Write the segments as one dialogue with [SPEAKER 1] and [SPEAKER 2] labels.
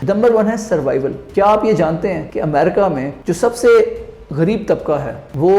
[SPEAKER 1] Number 1 है survival. क्या आप ये जानते हैं कि अमेरिका में जो सबसे गरीब तबका है वो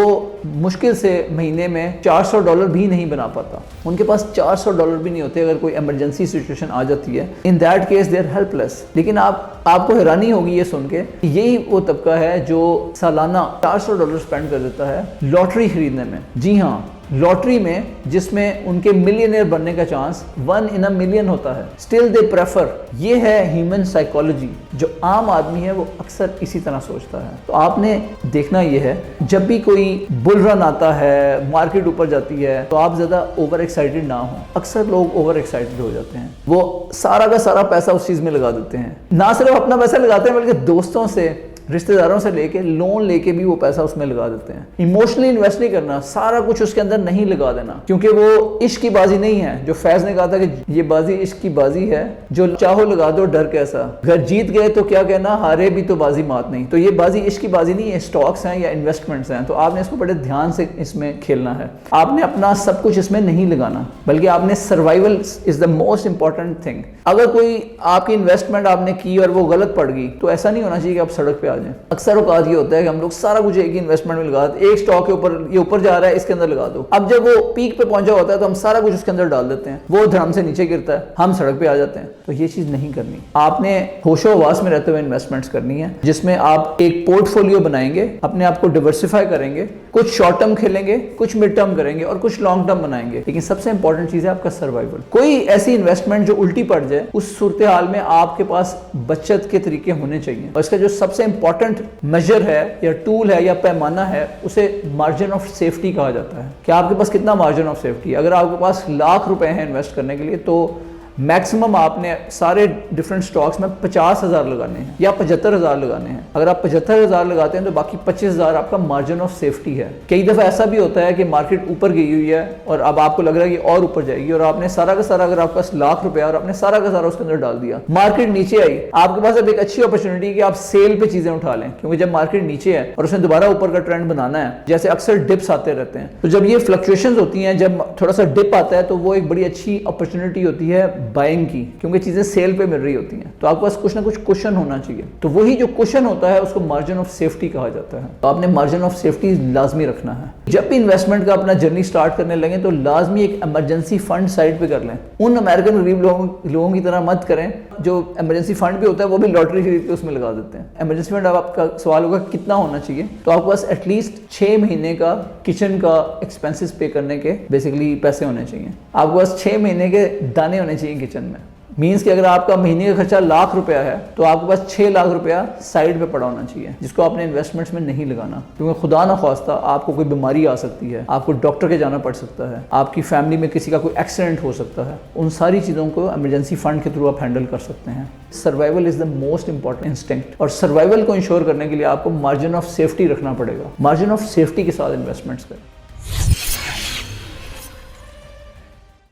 [SPEAKER 1] मुश्किल से महीने में $400 भी नहीं बना पाता। उनके पास $400 भी नहीं होते अगर कोई इमरजेंसी सिचुएशन आ जाती है। In that case they are helpless. लेकिन आपको हैरानी होगी ये सुन के, यही वो तबका है जो सालाना $400 स्पेंड कर देता है लॉटरी खरीदने में। जी हाँ, लॉटरी में, जिसमें उनके मिलियनेयर बनने का चांस 1 in a million होता है। Still they prefer. ये है ह्यूमन साइकोलॉजी। जो आम आदमी है वो अक्सर इसी तरह सोचता है। तो आपने देखना ये है, जब भी कोई बुल रन आता है, मार्केट ऊपर जाती है, तो आप ज़्यादा ओवर एक्साइटेड ना हो। अक्सर लोग ओवर एक्साइटेड हो जाते हैं, वो सारा का सारा पैसा उस चीज़ में लगा देते हैं। ना सिर्फ अपना पैसा लगाते हैं बल्कि दोस्तों से, रिश्तेदारों से लेके, लोन लेके भी वो पैसा उसमें लगा देते हैं। इमोशनली इन्वेस्ट नहीं करना, सारा कुछ उसके अंदर नहीं लगा देना, क्योंकि वो इश्क की बाजी नहीं है। जो फैज ने कहा था कि ये बाजी इश्क की बाजी है, जो चाहो लगा दो डर कैसा, घर जीत गए तो क्या कहना, हारे भी तो बाजी मात नहीं। तो ये बाजी इश्क की बाजी नहीं है, स्टॉक्स हैं या इन्वेस्टमेंट्स हैं। तो आपने इसको बड़े ध्यान से इसमें खेलना है। आपने अपना सब कुछ इसमें नहीं लगाना, बल्कि आपने survival is the most important thing. अगर कोई आपकी इन्वेस्टमेंट आपने की और वो गलत पड़ गई, तो ऐसा नहीं होना चाहिए कि आप सड़क पे आ जाए। अक्सर औकात ये होता है कि हम लोग सारा कुछ एक ही इन्वेस्टमेंट में लगा देते हैं। एक स्टॉक के ऊपर, ये ऊपर जा रहा है, इसके अंदर लगा दो। अब जब वो पीक पे पहुंचा होता है तो हम सारा कुछ उसके अंदर डाल देते हैं, वो धड़म से नीचे गिरता है, हम सड़क पे आ जाते हैं। तो ये चीज नहीं करनी। आपने होशो हवास में रहते हुए इन्वेस्टमेंट्स करनी है, जिसमें आप एक पोर्टफोलियो बनाएंगे, अपने आप को डिवर्सिफाई करेंगे, कुछ शॉर्ट टर्म खेलेंगे, कुछ मिड टर्म करेंगे और कुछ लॉन्ग टर्म बनाएंगे। लेकिन सबसे इंपॉर्टेंट चीज है आपका सर्वाइवल। कोई ऐसी इन्वेस्टमेंट जो उल्टी पड़ जाए, उस सूरत हाल में आपके पास बचत के तरीके होने चाहिए। और इसका जो सबसे इंपॉर्टेंट मेजर है या टूल है या पैमाना है, उसे मार्जिन ऑफ सेफ्टी कहा जाता है। कि आपके पास कितना मार्जिन ऑफ सेफ्टी है। अगर आपके पास ₹1,00,000 है इन्वेस्ट करने के लिए, तो मैक्सिमम आपने सारे डिफरेंट स्टॉक्स में 50,000 लगाने हैं या 75,000 लगाने हैं। अगर आप 75,000 लगाते हैं तो बाकी 25,000 आपका मार्जिन ऑफ सेफ्टी है। कई दफ़ा ऐसा भी होता है कि मार्केट ऊपर गई हुई है और अब आपको लग रहा है कि और ऊपर जाएगी, और आपने सारा का सारा, अगर आपके पास ₹1,00,000 और आपने सारा का सारा उसके अंदर डाल दिया, मार्केट नीचे आई, आपके पास अब एक अच्छी अपॉर्चुनिटी है कि आप सेल पे चीजें उठा लें। क्योंकि जब मार्केट नीचे है और उसने दोबारा ऊपर का ट्रेंड बनाना है, जैसे अक्सर डिप्स आते रहते हैं, तो जब ये फ्लक्चुएशंस होती हैं, जब थोड़ा सा डिप आता है, तो वो एक बड़ी अच्छी अपॉर्चुनिटी होती है बाइंग की, क्योंकि चीजें सेल पे मिल रही होती हैं। तो आपके पास कुछ ना कुछ कुशन होना चाहिए। तो वही जो कुशन होता है उसको मार्जिन ऑफ सेफ्टी कहा जाता है। तो आपने मार्जिन ऑफ सेफ्टी लाजमी रखना है। जब भी इन्वेस्टमेंट का अपना जर्नी स्टार्ट करने लगे तो लाजमी एक इमरजेंसी फंड साइड पे कर लें। उन अमेरिकन गरीब लोगों की तरह मत करें जो इमरजेंसी फंड भी होता है वो भी लॉटरी खरीद के उसमें लगा देते हैं। इमरजेंसी फंड, अब आपका सवाल होगा कितना होना चाहिए, तो आपके पास एटलीस्ट 6 महीने का किचन का एक्सपेंसेस पे करने के बेसिकली पैसे होने चाहिए। आपके पास 6 महीने के दाने होने चाहिए किचन में। मीन्स कि अगर आपका महीने का खर्चा ₹1,00,000 है तो आपके पास ₹6,00,000 साइड पे पड़ा होना चाहिए, जिसको आपने इन्वेस्टमेंट्स में नहीं लगाना। क्योंकि खुदा ना ख्वास्ता आपको कोई बीमारी आ सकती है, आपको डॉक्टर के जाना पड़ सकता है, आपकी फैमिली में किसी का कोई एक्सीडेंट हो सकता है। उन सारी चीज़ों को इमरजेंसी फंड के थ्रू आप हैंडल कर सकते हैं। Survival is the most important instinct, और सर्वाइवल को इंश्योर करने के लिए आपको मार्जिन ऑफ सेफ्टी रखना पड़ेगा। मार्जिन ऑफ सेफ्टी के साथ इन्वेस्टमेंट्स करें।